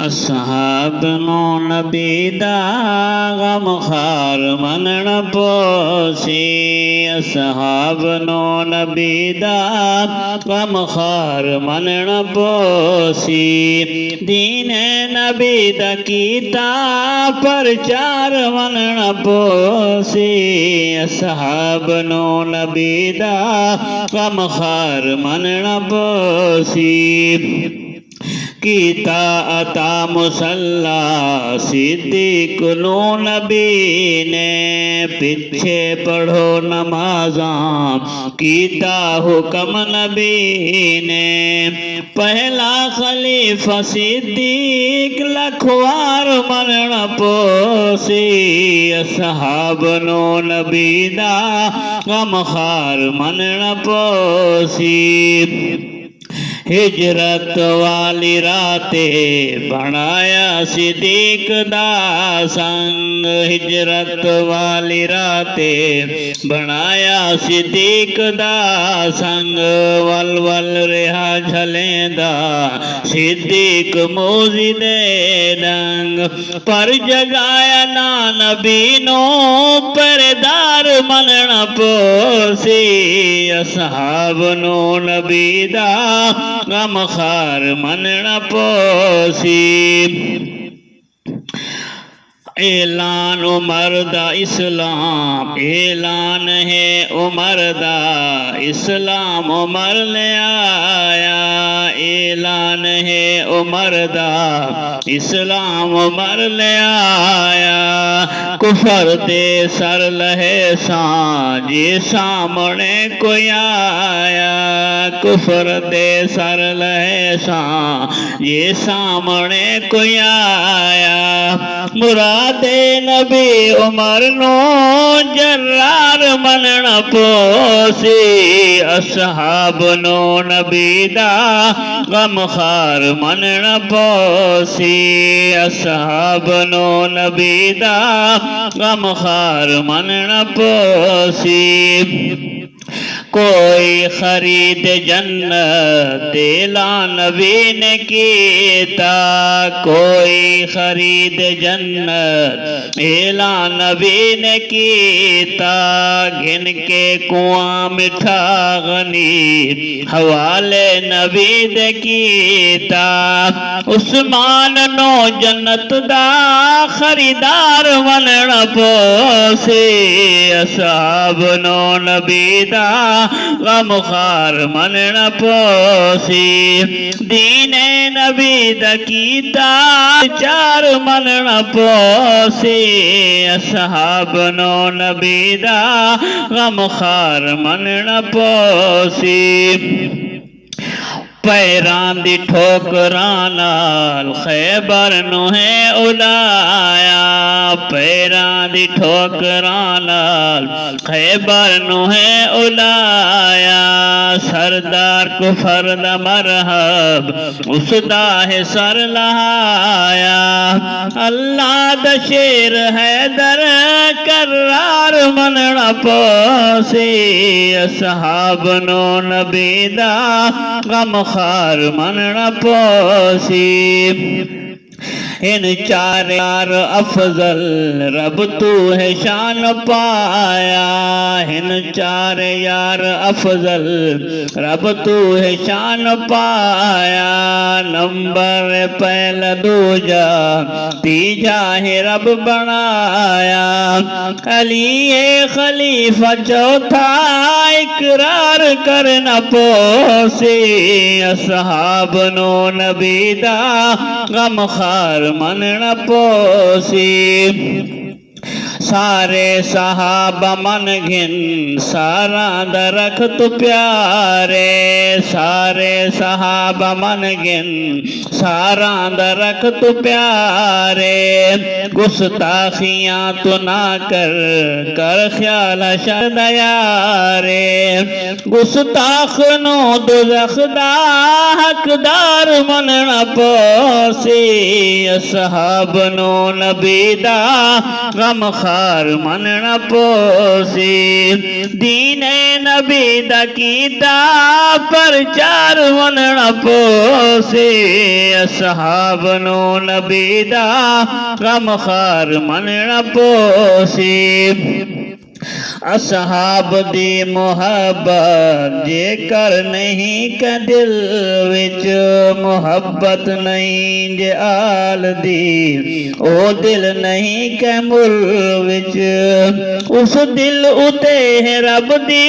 असहाब no नबी दा गम खार मनण पोसी। असहाब नो नबी दा गम खार मनण पोसी। दीन नबी दा कीता प्रचार मनण पोसी। असहाब नो नबी दा गम खार मनण पोसी। कीता अता मुसल्ला सिद्दीक नो नबी ने पीछे पढ़ो नमाजा कीता हुक्म नबी ने। पहला खलीफा सिद्दीक लखवार मरण पोसी। असहाब नो नबी दा गम खार मनण पोसी। हिजरत वाली राते बनाया सिद्दीक दा संग। हिजरत वाली राते बनाया सिद्दीक दा संग। वल वल रिहा झलेंदा सिद्दीक मौजी दे डंग। पर जगाया ना नबी नो परदार मनण पोसी। असहाब नो नबी दा गम खार मनण पोसी। ऐलान उमर दा इस्लाम ऐलान है उमर दा इस्लाम उमर ले आया। ऐलान है उमर दा इस्लाम उमर ले आया। कुफर दे सर लहे सांझे सामने कोई आया। कुफर दे सर लहे सांझे सामने कोई आया। मुरादे नबी उमर नो जर्रार मनण पोसी। असहाब नो नबी दा गम खार मनण पोसी। असहाब नो नबी दा गम खार मनण पोसी। कोई खरीद जन्नत ऐलान नबी ने कीता। कोई खरीद जन्नत ऐलान नबी ने कीता। घिन के कुआं मिठा गनी हवाले नबी दे कीता। उस्मान नो जन्नत दा खरीदार मनण पोसी। असहाब नो नबी दा गम खार मनण पोसी। दीने नबी दा कीता चार मनण पोसी। असहाब नो नबी दा गम खार मनण पोसी। पैरां दी ठोकरां नाल खैबर नु है उलाया। पैरां दी ठोकरां नाल खैबर नु है उलाया। सरदार कुफर दा मरहब उसदा है सर लहाया। अल्लाह दा शेर हैदर करार मनण पोसी। असहाब नो नबी दा गम खार मनण पोसी। इन चार यार अफजल रब तू है शान पाया। इन चार यार अफजल रब तू है शान पाया। नंबर पहला दूजा तीजा है रब बनाया। अली है खलीफा चौथा इकरार करना पोसी। असहाब नो नबी दा गम खार मनण पोसी। सारे सहाबा मन घिन सारा दरख तु प्यारे। सारे सहाबा मन घिन सारा दरख तु प्यारे। गुस्ताखियां तु ना कर कर ख्याल शरदयारे। गुस्ताख नो दुज़ख दा हकदार मनण पोसी। असहाब नो नबी दा गम खार खार मन न पोसी दीने नबी दा कीता प्रचार मन न पोसी असहाब नो नबी दा गम खार मन न पोसी असहाब दी मुहब्बत जेकर नहीं के दिल विच मुहब्बत नहीं जे आल दी ओ दिल नहीं के मुल विच उस दिल उते है रब दी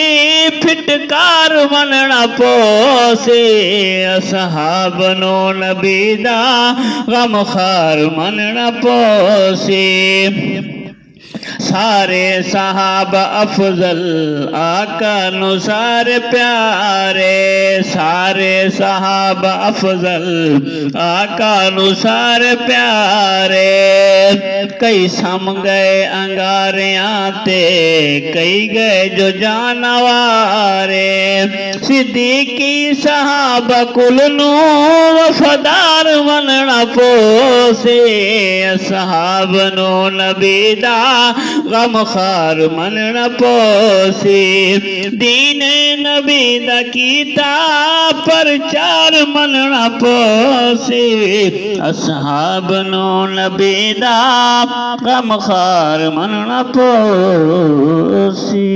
फिटकार मनना पोसे असहाब नो नबी दा गम खार मनना पोसे सारे सहाब अफजल आका नु सारे प्यारे सारे सहाब अफजल आका नु सारे प्यारे कई सम गए अंगारियां ते कई गए जो जानवारे सिद्दीकी सहाब कुल नु वफादार मनना पोसे सहाब नो नबी दा गम खार मन न पोसी दीन नबी दा कीता प्रचार मन न पोसी असहाब नो नबी दा गम खार मन न पोसी।